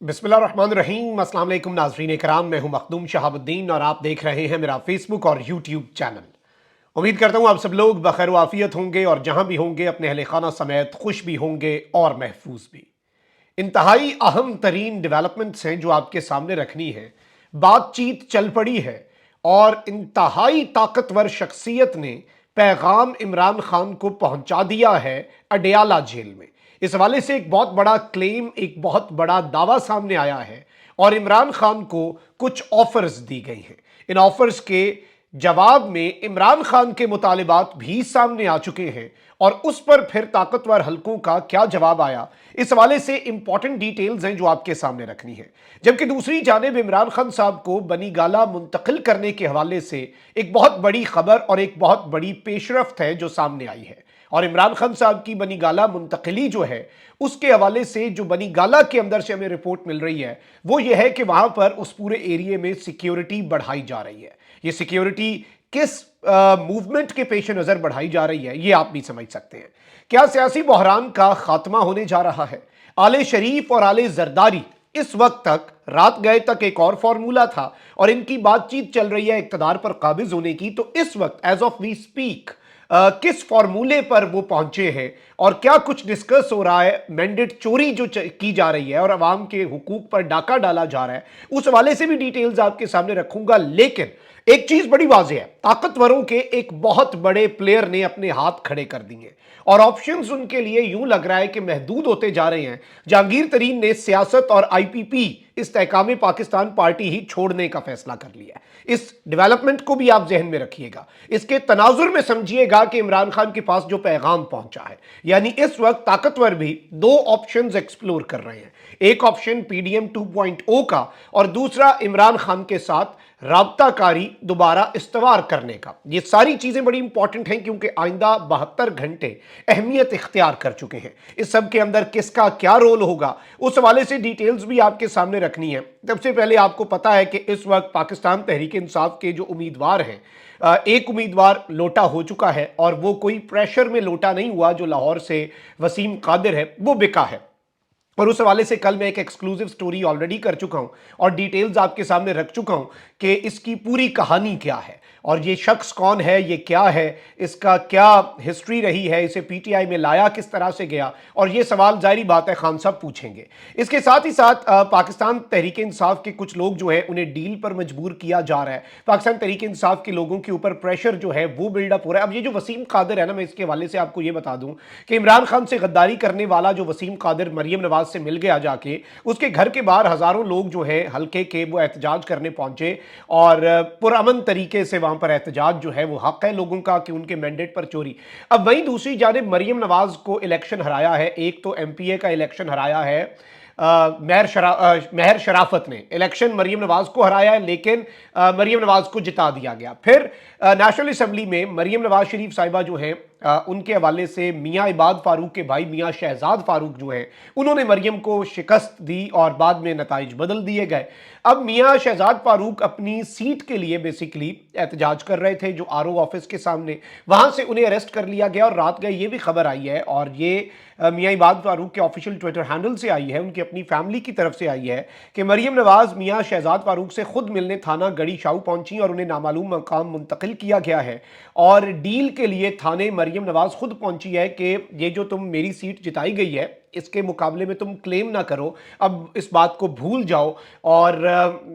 बिस्मिल्लाहिर्रहमानिर्रहीम। अस्सलाम वालेकुम नाज़रीन इकराम, मैं हूं मखदूम शहाबुद्दीन और आप देख रहे हैं मेरा फेसबुक और यूट्यूब चैनल। उम्मीद करता हूं आप सब लोग बखैर वाफियत होंगे और जहां भी होंगे अपने अहले खाना समेत खुश भी होंगे और महफूज भी। इंतहाई अहम तरीन डेवलपमेंट्स हैं जो आपके सामने रखनी है। बातचीत चल पड़ी है और इंतहाई ताकतवर शख्सियत ने पैगाम इमरान खान को पहुंचा दिया है अडयाला जेल में। इस हवाले से एक बहुत बड़ा क्लेम, एक बहुत बड़ा दावा सामने आया है और इमरान खान को कुछ ऑफर्स दी गई हैं। इन ऑफर्स के जवाब में इमरान खान के मुतालिबात भी सामने आ चुके हैं और उस पर फिर ताकतवर हलकों का क्या जवाब आया, इस हवाले से इंपॉर्टेंट डिटेल्स हैं जो आपके सामने रखनी है। जबकि दूसरी जानिब इमरान खान साहब को बनी गाला मुंतकिल करने के हवाले से एक बहुत बड़ी खबर और एक बहुत बड़ी पेशरफ्त है जो सामने आई है। और इमरान खान साहब की बनी गाला मुंतकिली जो है उसके हवाले से जो बनी गाला के अंदर से हमें रिपोर्ट मिल रही है वो ये है कि वहां पर उस पूरे एरिया में सिक्योरिटी बढ़ाई जा रही है। ये सिक्योरिटी किस मूवमेंट के पेश नजर बढ़ाई जा रही है ये आप भी समझ सकते हैं। क्या सियासी बहरान का खात्मा होने जा रहा है? आले शरीफ और आले जरदारी इस वक्त तक, रात गए तक एक और फॉर्मूला था और इनकी बातचीत चल रही है इक्तदार पर काबिज होने की। तो इस वक्त एज ऑफ वी स्पीक किस फॉर्मूले पर वो पहुंचे हैं और क्या कुछ डिस्कस हो रहा है? मैंडेट चोरी जो की जा रही है और अवाम के हुकूक पर डाका डाला जा रहा है, उस हवाले से भी डिटेल्स आपके सामने रखूंगा। लेकिन एक चीज बड़ी वाज़ेह है, ताकतवरों के एक बहुत बड़े प्लेयर ने अपने हाथ खड़े कर दिए और ऑप्शंस उनके लिए यूं लग रहा है कि महदूद होते जा रहे हैं। जहांगीर तरीन ने सियासत और आईपीपी इस्तेहकाम पाकिस्तान पार्टी ही छोड़ने का फैसला कर लिया है। इस डेवलपमेंट को भी आप जहन में रखिएगा, इसके तनाजुर में समझिएगा कि इमरान खान के पास जो पैगाम पहुंचा है, यानी इस वक्त ताकतवर भी दो ऑप्शंस एक्सप्लोर कर रहे हैं। एक ऑप्शन पीडीएम 2.0 का और दूसरा इमरान खान के साथ राब्ताकारी दोबारा इस्तवार करने का। ये सारी चीजें बड़ी इंपॉर्टेंट हैं क्योंकि आइंदा 72 घंटे अहमियत इख्तियार कर चुके हैं। इस सब के अंदर किसका क्या रोल होगा उस हवाले से डिटेल्स भी आपके सामने रखनी है। सबसे पहले आपको पता है कि इस वक्त पाकिस्तान तहरीक इंसाफ के जो उम्मीदवार हैं, एक उम्मीदवार लोटा हो चुका है और वो कोई प्रेशर में लोटा नहीं हुआ। जो लाहौर से वसीम कादिर है वो बिका है और उस हवाले से कल मैं एक एक्सक्लूसिव स्टोरी ऑलरेडी कर चुका हूं और डिटेल्स आपके सामने रख चुका हूं कि इसकी पूरी कहानी क्या है और ये शख्स कौन है, ये क्या है, इसका क्या हिस्ट्री रही है, इसे पीटीआई में लाया किस तरह से गया, और ये सवाल जाहिर बात है खान साहब पूछेंगे। इसके साथ ही साथ पाकिस्तान तहरीक इंसाफ के कुछ लोग जो है उन्हें डील पर मजबूर किया जा रहा है। पाकिस्तान तहरीक इंसाफ के लोगों के ऊपर प्रेशर जो है वो बिल्डअप हो रहा है। अब ये जो वसीम कादिर है ना, मैं इसके हवाले से आपको ये बता दूं कि इमरान खान से गद्दारी करने वाला जो वसीम कादिर मरियम नवाज से मिल गया जाके, उसके घर के बाहर हजारों लोग जो है हल्के के वो एहतजाज करने पहुंचे और पुरअमन तरीके से वहां पर एहतजाज जो है वो हक है लोगों का कि उनके मैंडेट पर चोरी। अब वहीं दूसरी जानिब मरियम नवाज को इलेक्शन हराया है, एक तो एमपीए का इलेक्शन हराया है महर शराफत ने इलेक्शन मरियम नवाज को हराया है, लेकिन मरियम नवाज को जिता दिया गया। फिर नेशनल असम्बली में मरियम नवाज शरीफ साहिबा जो हैं उनके हवाले से मियाँ इबाद फारूक के भाई मियाँ शहजाद फारूक जो हैं उन्होंने मरियम को शिकस्त दी और बाद में नताइज बदल दिए गए। अब मियाँ शहजाद फारूक अपनी सीट के लिए बेसिकली एहतजाज कर रहे थे जो आरओ ऑफिस के सामने, वहां से उन्हें अरेस्ट कर लिया गया और रात गए ये भी खबर आई है और ये मियाँ इबाद फारूक के ऑफिशियल ट्विटर हैंडल से आई है, उनकी अपनी फैमिली की तरफ से आई है कि मरियम नवाज मियाँ शहजाद फारूक से खुद मिलने थाना गढ़ी शाहू पहुंची और उन्हें नामालूम मकाम मुंतकिल किया गया है और डील के लिए थाने मरियम नवाज खुद पहुंची है कि ये जो तुम मेरी सीट जिताई गई है इसके मुकाबले में तुम क्लेम ना करो, अब इस बात को भूल जाओ और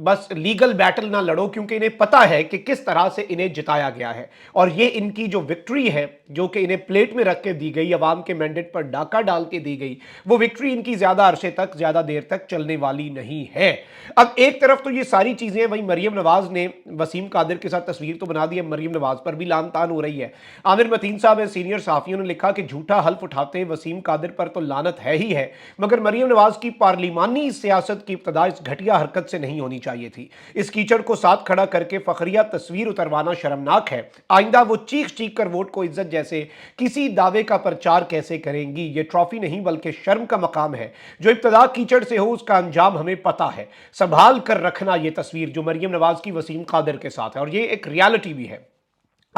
बस लीगल बैटल ना लड़ो, क्योंकि इन्हें पता है कि किस तरह से इन्हें जिताया गया है और ये इनकी जो विक्ट्री है जो कि इन्हें प्लेट में रख के दी गई, अवाम के मैंडेट पर डाका डाल के दी गई, वो विक्ट्री इनकी ज्यादा अरसे तक, ज्यादा देर तक चलने वाली नहीं है। अब एक तरफ तो ये सारी चीजें, वहीं मरियम नवाज ने वसीम कादिर के साथ तस्वीर तो बना दी है, मरियम नवाज पर भी लान तान हो रही है। आमिर मतीन साहब सीनियर सहाफियों ने लिखा कि झूठा हल्फ उठाते वसीम कादिर पर तो लानत है ही है, मगर मरियम नवाज की पार्लिमानी सियासत की इब्तदा इस घटिया हरकत से नहीं होनी चाहिए थी। इस कीचड़ को साथ खड़ा करके फखरिया तस्वीर उतरवाना शर्मनाक है। आइंदा वो चीख चीख कर वोट को इज्जत जैसे किसी दावे का प्रचार कैसे करेंगी? ये ट्रॉफी नहीं बल्कि शर्म का मकाम है। जो इब्तदा कीचड़ से हो उसका अंजाम हमें पता है, संभाल कर रखना। ये तस्वीर जो मरियम नवाज की वसीम कादिर के साथ है और ये एक रियलिटी भी है।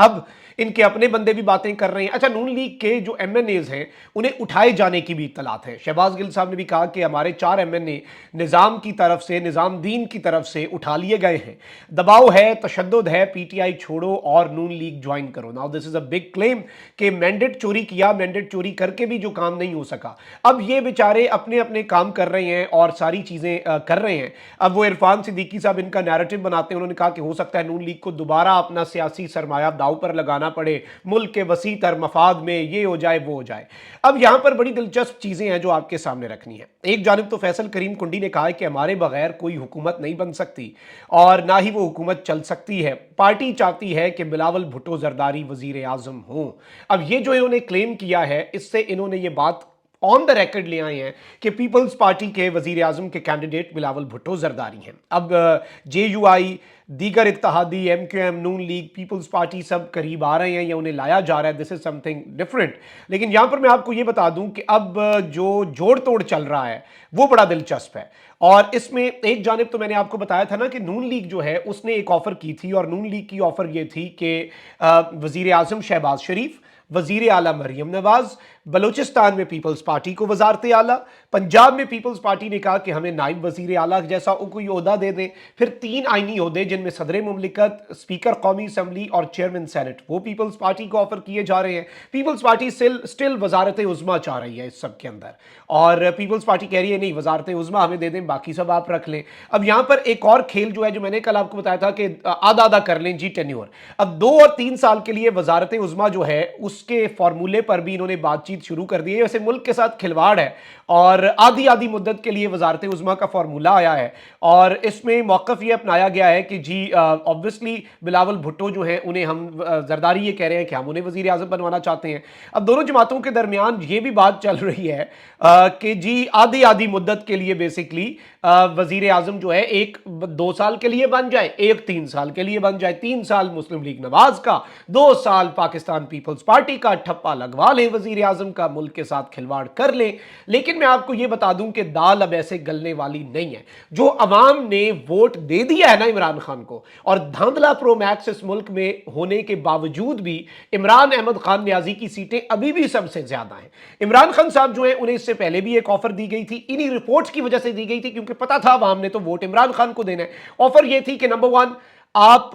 अब इनके अपने बंदे भी बातें कर रहे हैं। अच्छा, नून लीग के जो एमएनएज हैं उन्हें उठाए जाने की भी इत्तलात है। शहबाज गिल साहब ने भी कहा कि हमारे 4 एमएनए निज़ाम की तरफ से, निज़ामदीन की तरफ से उठा लिए गए हैं। दबाव है, तशद्दुद है, पीटीआई छोड़ो और नून लीग ज्वाइन करो। Now this is a big claim कि मैंडेट चोरी किया, मैंडेट चोरी करके भी जो काम नहीं हो सका, अब ये बेचारे अपने अपने काम कर रहे हैं और सारी चीज़ें कर रहे हैं। अब वो इरफान सिद्दीकी साहब इनका नैरेटिव बनाते हैं। उन्होंने कहा कि हो सकता है नून लीग को दोबारा अपना सियासी सरमाया दाव पर लगाना पड़े, मुल्क के वसी तर मफाद में ये हो जाए वो हो जाए। अब यहां पर बड़ी दिलचस्प चीजें हैं जो आपके सामने रखनी है। एक जानिब तो फैसल करीम कुंडी ने कहा है कि हमारे बगैर कोई हुकूमत नहीं बन सकती और ना ही वो हुकूमत चल सकती है। पार्टी चाहती है कि बिलावल भुट्टो जरदारी वजीर आजम हो। अब ये जो इन्होंने क्लेम किया है, इससे इन्होंने ये बात ऑन द रिकॉर्ड ले आए हैं कि पीपल्स पार्टी के वजीर आजम के कैंडिडेट बिलावल भुट्टो जरदारी हैं। अब JUI, दीगर इत्तेहादी, MQM, नून लीग, पीपल्स पार्टी सब करीब आ रहे हैं या उन्हें लाया जा रहा है। This is something different. लेकिन यहां पर मैं आपको यह बता दूं कि अब जो जोड़ तोड़ चल रहा है वो बड़ा दिलचस्प है। और इसमें एक जानिब तो मैंने आपको बताया था ना कि नून लीग जो है उसने एक ऑफर की थी और नून लीग की ऑफर यह थी कि वजीर आजम शहबाज शरीफ, वजीर आला मरियम नवाज, बलूचिस्तान में पीपल्स पार्टी को वजारत आला, पंजाब में पीपल्स पार्टी ने कहा कि हमें नाइब वजीर आला जैसा कोई ओहदा दे दें। फिर 3 आईनी ओहदे जिनमें सदर मुमलिकत, स्पीकर कौमी असम्बली और चेयरमैन सेनेट, वो पीपल्स पार्टी को ऑफर किए जा रहे हैं। पीपल्स पार्टी स्टिल वजारत उज़्मा चाह रही है इस सब के अंदर, और पीपल्स पार्टी कह रही है नहीं, वजारत उज़्मा हमें दे दें, बाकी सब आप रख लें। अब यहां पर एक और खेल जो है, जो मैंने कल आपको बताया था कि आधा आधा कर लें जी टेन्योर। अब 2 और 3 साल के लिए वजारत उज़्मा जो है उसके फॉर्मूले पर भी इन्होंने बातचीत शुरू कर दी है। वैसे मुल्क के साथ खिलवाड़ है और आधी आधी मुद्दत के लिए वजारत उज़्मा का फॉर्मूला आया है और इसमें मौक़िफ़ ये अपनाया गया है कि जी ऑब्वियसली बिलावल भुट्टो जो है उन्हें हम जरदारी ये कह रहे हैं कि हम उन्हें वज़ीर आज़म बनवाना चाहते हैं। अब दोनों जमातों के दरमियान ये भी बात चल रही है कि जी आधी आधी मुद्दत के लिए बेसिकली वज़ीर आज़म जो है एक 2 साल के लिए बन जाए, एक 3 साल के लिए बन जाए। 3 साल मुस्लिम लीग नवाज का, 2 साल पाकिस्तान पीपल्स पार्टी का, ठप्पा लगवा लें वज़ीर आज़म का, मुल्क के साथ खिलवाड़ कर लें। लेकिन मैं आपको यह बता दूं कि दाल अब ऐसे गलने वाली नहीं है। जो अवाम ने वोट दे दिया है ना इमरान खान को, और धांधला प्रो मैक्स इस मुल्क में होने के बावजूद भी इमरान अहमद खान न्याजी की सीटें अभी भी सबसे ज्यादा हैं। इमरान खान साहब जो है उन्हें इससे पहले भी एक ऑफर दी गई थी, इन्हीं रिपोर्ट्स की वजह से दी गई थी क्योंकि पता था अवाम ने तो वोट इमरान खान को देना है। ऑफर यह थी कि नंबर 1, आप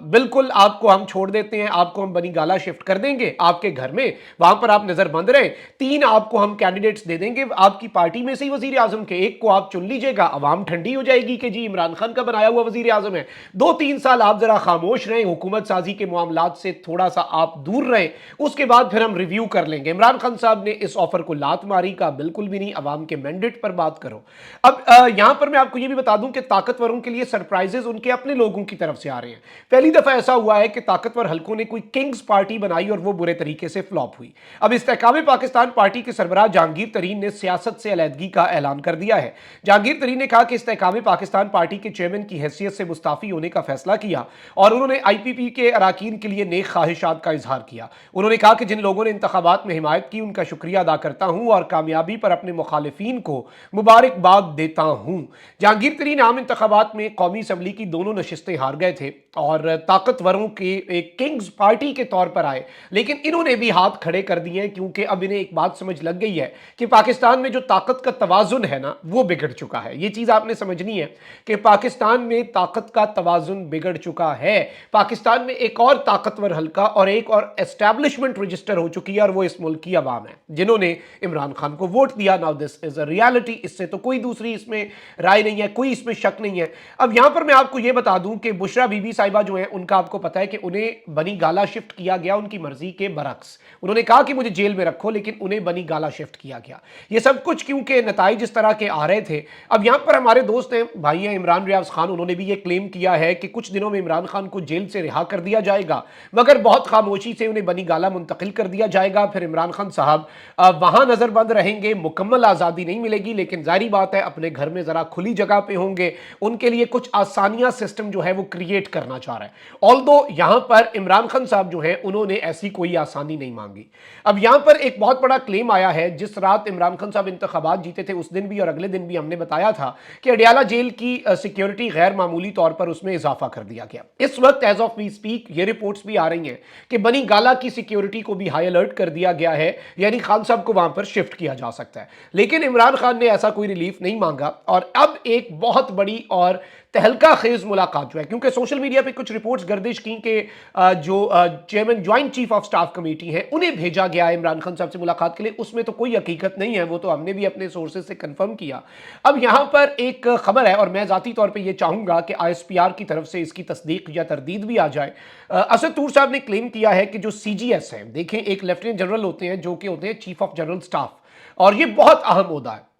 बिल्कुल आपको हम छोड़ देते हैं, आपको हम बनी गाला शिफ्ट कर देंगे आपके घर में, वहां पर आप नजरबंद रहे। 3, आपको हम कैंडिडेट्स दे देंगे आपकी पार्टी में से ही वजीर आजम के, एक को आप चुन लीजिएगा, अवाम ठंडी हो जाएगी कि जी इमरान खान का बनाया हुआ वजीर आजम है। 2-3 साल आप जरा खामोश रहें, हुकूमत साजी के मामलात से थोड़ा सा आप दूर रहें, उसके बाद फिर हम रिव्यू कर लेंगे। इमरान खान साहब ने इस ऑफर को लात मारी, का बिल्कुल भी नहीं, अवाम के मैंडेट पर बात करो। अब यहां पर मैं आपको यह भी बता दूं कि ताकतवरों के लिए सरप्राइजेस उनके अपने लोगों की तरफ से आ रहे हैं। पहली दफा ऐसा हुआ है कि ताकतवर हलकों ने कोई किंग्स पार्टी बनाई और वो बुरे तरीके से फ्लॉप हुई। अब इस्तेहकाम पाकिस्तान पार्टी के सरबराह जहांगीर तरीन ने सियासत से अलहदगी का ऐलान कर दिया है। जहांगीर तरीन ने कहा कि इस्तेहकाम पाकिस्तान पार्टी के चेयरमैन की हैसियत से मुस्ताफी होने का फैसला किया और उन्होंने IPP के अराकीन के लिए नेक ख्वाहिशात का इजहार किया। उन्होंने कहा कि जिन लोगों ने इंतखाबात में हिमायत की उनका शुक्रिया अदा करता हूं और कामयाबी पर अपने मुखालिफिन को मुबारकबाद देता हूं। जहांगीर तरीन आम इंतखाबात में कौमी असम्बली की दोनों नशिस्तें हार गए थे और ताकतवरों के एक किंग्स पार्टी के तौर पर आए, लेकिन इन्होंने भी हाथ खड़े कर दिए क्योंकि अब इन्हें एक बात समझ लग गई है कि पाकिस्तान में जो ताकत का तवाजुन है ना वो बिगड़ चुका है। ये चीज आपने समझनी है कि पाकिस्तान में ताकत का तवाजुन बिगड़ चुका है। पाकिस्तान में एक और ताकतवर हल्का और एक और एस्टैब्लिशमेंट रजिस्टर हो चुकी है और वो इस मुल्क की आवाम है जिन्होंने इमरान खान को वोट दिया। Now this is a reality, इससे तो कोई दूसरी इसमें राय नहीं है, कोई इसमें शक नहीं है। अब यहां पर मैं आपको यह बता दूं कि बुशरा बीबी साहिबा जो है उनका आपको पता है कि उन्हें बनी गाला शिफ्ट किया गया उनकी मर्जी के बरक्स। उन्होंने कहा कि मुझे जेल में रखो, लेकिन उन्हें बनी गाला शिफ्ट किया गया। ये सब कुछ क्योंकि नताइज इस तरह के आ रहे थे। अब यहां पर हमारे दोस्त हैं, भाई हैं इमरान रियाज खान, उन्होंने भी ये क्लेम किया है कि कुछ दिनों में इमरान खान को जेल से रिहा कर दिया जाएगा, मगर बहुत खामोशी से उन्हें बनी गाला मुंतकिल कर दिया जाएगा। फिर इमरान खान साहब वहां नजरबंद रहेंगे, मुकम्मल आजादी नहीं मिलेगी, लेकिन जाहिर बात है अपने घर में जरा खुली जगह पे होंगे, उनके लिए कुछ आसानियां सिस्टम जो है वो क्रिएट करना चाह रहा है। ऑल्दो यहां पर इमरान खान साहब जो है उन्होंने ऐसी कोई आसानी नहीं मांगी। अब यहां पर एक बहुत बड़ा क्लेम आया है, जिस रात इमरान खान साहब इंतखाबात जीते थे उस दिन भी और अगले दिन भी हमने बताया था कि अडियाला जेल की सिक्योरिटी गैर मामूली तौर पर उसमें इजाफा कर दिया गया। इस वक्त एज ऑफ वी स्पीक ये रिपोर्ट्स भी आ रही हैं कि बनी गाला की सिक्योरिटी को भी हाई अलर्ट कर दिया गया है, यानी खान साहब को वहां पर शिफ्ट किया जा सकता है। लेकिन इमरान खान ने ऐसा कोई रिलीफ नहीं मांगा और अब एक बहुत बड़ी और तहलका खेज मुलाकात जो है, क्योंकि सोशल मीडिया पे कुछ रिपोर्ट्स गर्दिश की कि जो chairman joint chief of staff committee है उन्हें भेजा गया है इमरान खान साहब से मुलाकात के लिए, उसमें तो कोई हकीकत नहीं है, वो तो हमने भी अपने सोर्सेज से कंफर्म किया। अब यहां पर एक खबर है और मैं जाती तौर पे ये चाहूंगा कि आईएसपीआर की तरफ से इसकी तस्दीक या तरदीद भी आ जाए। असद तूर साहब ने क्लेम किया है कि जो सीजीएस है, देखें एक लेफ्टिनेंट जनरल होते हैं जो कि होते हैं चीफ ऑफ जनरल स्टाफ, और ये बहुत अहम ओहदा है,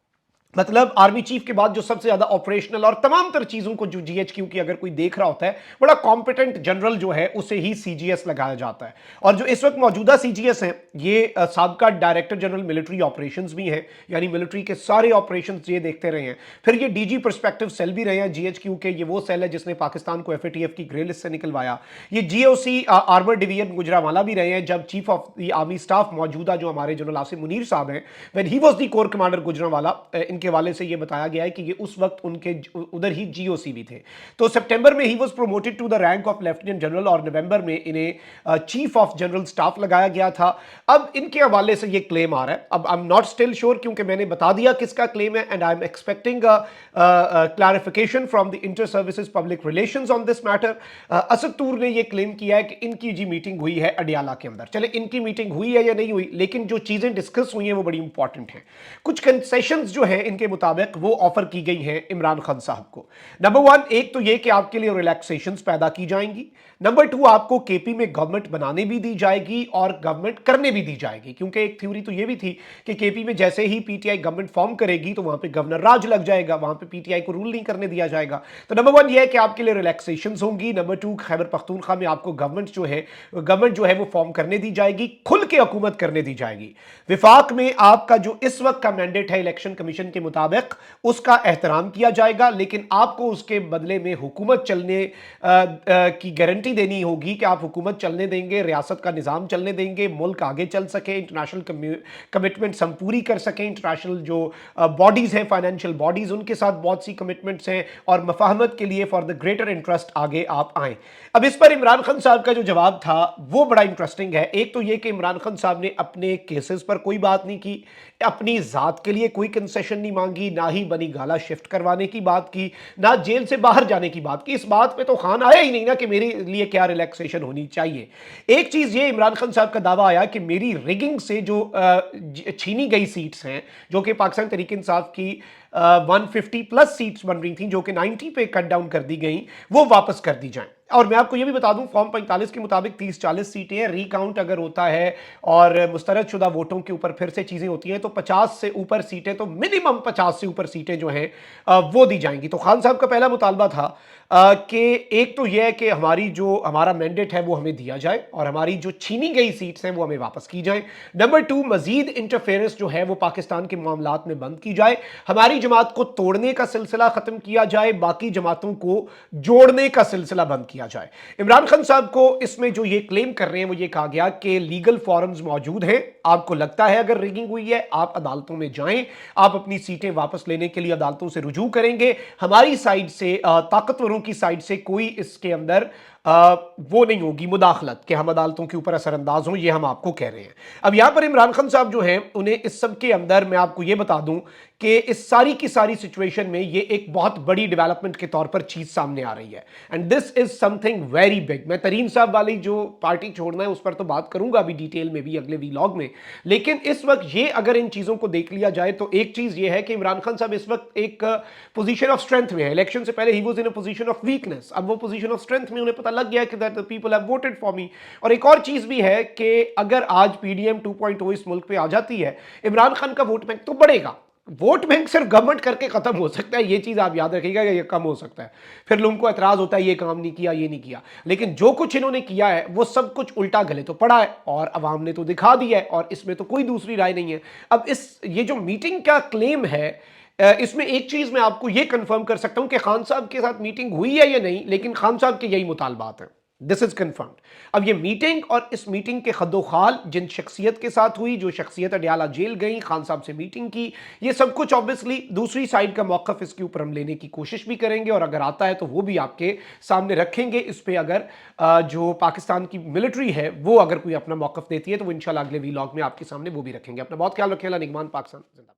मतलब आर्मी चीफ के बाद जो सबसे ज्यादा ऑपरेशनल और तमाम तर चीजों को जो जीएचक्यू की अगर कोई देख रहा होता है, बड़ा कॉम्पिटेंट जनरल जो है उसे ही सीजीएस लगाया जाता है। और जो इस वक्त मौजूदा सीजीएस हैं ये साबका डायरेक्टर जनरल मिलिट्री ऑपरेशंस भी हैं, यानी मिलिट्री के सारे ऑपरेशंस ये देखते रहे हैं। फिर ये डीजी पर्सपेक्टिव सेल भी रहे हैं जीएचक्यू के, ये वो सेल है जिसने पाकिस्तान को एफएटीएफ की ग्रे लिस्ट से निकलवाया। ये जीओसी आर्मर डिवीजन गुजरांवाला भी रहे हैं जब chief of the army staff मौजूदा जो हमारे जनरल आसिम मुनीर साहब हैं, when he was the core commander Gujranwala, के वाले से ये बताया गया है कि ये उस वक्त उनके उधर ही जीओसी भी थे। तो सितंबर में ही was promoted to the rank of lieutenant general और नवंबर में इन्हें चीफ ऑफ जनरल स्टाफ लगाया गया था। अब इनके हवाले से ये क्लेम आ रहा है, अब I am not still sure क्योंकि मैंने बता दिया किसका क्लेम है, and I am expecting clarification from the inter services public relations on this matter. Asad Toor ने ये क्लेम किया है कि इनकी जी मीटिंग हुई है अडियाला के अंदर। चले इनकी मीटिंग हुई है या नहीं हुई, लेकिन जो चीजें डिस्कस हुई हैं वो बड़ी इंपॉर्टेंट हैं। कुछ कंसेशंस जो है इनके मुताबिक वो ऑफर की गई है इमरान खान साहब को। नंबर वन, एक तो ये कि आपके लिए रिलैक्सेशंस पैदा की जाएंगी। नंबर टू, आपको केपी में गवर्नमेंट बनाने भी दी जाएगी और गवर्नमेंट करने भी दी जाएगी, क्योंकि एक थ्योरी तो ये भी थी कि केपी में जैसे ही पीटीआई गवर्नमेंट फॉर्म करेगी तो वहां पे गवर्नर राज लग जाएगा, वहां पे पीटीआई को रूल नहीं करने दिया जाएगा। तो नंबर वन ये है कि आपके लिए रिलैक्सेशंस होंगी। नंबर टू, खैबर पख्तूनख्वा में आपको गवर्नमेंट जो है वो फॉर्म करने दी जाएगी, खुल के हुकूमत करने दी जाएगी। विफाक में आपका जो इस वक्त का मैंडेट है इलेक्शन कमीशन के मुताबिक उसका एहतराम किया जाएगा, लेकिन आपको उसके बदले में हुकूमत चलने की गारंटी देनी होगी कि आप हुकूमत चलने देंगे, रियासत का निज़ाम चलने देंगे, मुल्क आगे चल सके, इंटरनेशनल कमिटमेंट्स हम पूरी कर सकें, इंटरनेशनल जो बॉडीज़ हैं फाइनेंशियल बॉडीज़ उनके साथ बहुत सी कमिटमेंट्स हैं और मफाहमत के लिए फॉर द ग्रेटर इंटरेस्ट आगे आप आएँ। अब इस पर इमरान खान साहब का जो जवाब था वो बड़ा इंटरेस्टिंग है। एक तो ये कि इमरान खान साहब ने अपने केसेस पर कोई बात नहीं की, अपनी ज़ात के लिए कोई कंसेशन नहीं मांगी, ना ही बनी गाला शिफ्ट करवाने की बात की, ना जेल से बाहर जाने की बात की। इस बात पे तो खान आया ही नहीं ना कि मेरे लिए क्या रिलैक्सेशन होनी चाहिए। एक चीज़ ये इमरान खान साहब का दावा आया कि मेरी रिगिंग से जो छीनी गई सीट्स हैं, जो कि पाकिस्तान तहरीक इंसाफ की 150 प्लस सीट्स बन रही थी जो कि 90 पे कट डाउन कर दी गई, वो वापस कर दी जाएं। और मैं आपको ये भी बता दूं फॉर्म 45 के मुताबिक 30-40 सीटें हैं, रिकाउंट अगर होता है और मुस्तरद शुदा वोटों के ऊपर फिर से चीज़ें होती हैं तो 50 से ऊपर सीटें, तो मिनिमम 50 से ऊपर सीटें जो हैं वो दी जाएंगी। तो खान साहब का पहला मुतालबा था कि एक तो यह है कि हमारा मैंडेट है वो हमें दिया जाए और हमारी जो छीनी गई सीट्स हैं वो हमें वापस की जाए। नंबर टू, मजीद इंटरफेरेंस जो है वो पाकिस्तान के मामलात में बंद की जाए, हमारी जमात को तोड़ने का सिलसिला खत्म किया जाए, बाकी जमातों को जोड़ने का सिलसिला बंद किया जाए। इमरान खान साहब को इसमें जो ये क्लेम कर रहे हैं वो ये कहा गया कि लीगल फॉरम्स मौजूद हैं, आपको लगता है अगर रिगिंग हुई है आप अदालतों में जाएं, आप अपनी सीटें वापस लेने के लिए अदालतों से रुजू करेंगे। हमारी साइड से ताकतवरों की साइड से कोई इसके अंदर वो नहीं होगी मुदाखलत कि हम अदालतों के ऊपर असरअंदाज हों, ये हम आपको कह रहे हैं। अब यहां पर इमरान खान साहब जो हैं उन्हें इस सब के अंदर मैं आपको ये बता दूं कि इस सारी की सारी सिचुएशन में ये एक बहुत बड़ी डेवलपमेंट के तौर पर चीज सामने आ रही है and this is something very big. मैं तरीन साहब वाली जो पार्टी छोड़ना है उस पर तो बात करूंगा अभी डिटेल में भी अगले वीलॉग में, लेकिन इस वक्त ये अगर इन चीजों को देख लिया जाए तो एक चीज ये है कि इमरान खान साहब इस वक्त एक पोजीशन ऑफ स्ट्रेंथ में है। इलेक्शन से पहले he was in a position of weakness, अब वो पोजीशन ऑफ स्ट्रेंथ में उन्हें पता लग गया कि that the people have voted for me. और एक और चीज भी है कि अगर आज पीडीएम 2.0 इस मुल्क पे आ जाती है, इमरान खान का वोट बैंक तो बढ़ेगा। वोट बैंक सिर्फ गवर्नमेंट करके खत्म हो सकता है, ये चीज आप याद रखिएगा, ये कम हो सकता है। फिर लोगों को एतराज होता है ये काम नहीं किया, ये नहीं किया, लेकिन जो कुछ इन्होंने किया है वो सब कुछ उल्टा गले तो पड़ा है और अवाम ने तो दिखा दिया है और इसमें तो कोई दूसरी राय नहीं है। अब ये जो मीटिंग का क्लेम है इसमें एक चीज मैं आपको यह कंफर्म कर सकता हूं कि खान साहब के साथ मीटिंग हुई है या नहीं, लेकिन खान साहब के यही मुतालबात हैं। This is confirmed. अब ये मीटिंग और इस मीटिंग के खद्दोखाल जिन शख्सियत के साथ हुई, जो शख्सियत अडयाला जेल गई, खान साहब से मीटिंग की, ये सब कुछ ऑब्वियसली दूसरी साइड का मौकफ इसके ऊपर हम लेने की कोशिश भी करेंगे, और अगर आता है तो वो भी आपके सामने रखेंगे। इस पे अगर जो पाकिस्तान की मिलिट्री है वो अगर कोई अपना मौकफ देती है तो वो इंशाल्लाह अगले वीलॉग में आपके सामने वो भी रखेंगे। अपना बहुत ख्याल रखें। निगमान पाकिस्तान जिंदाबाद।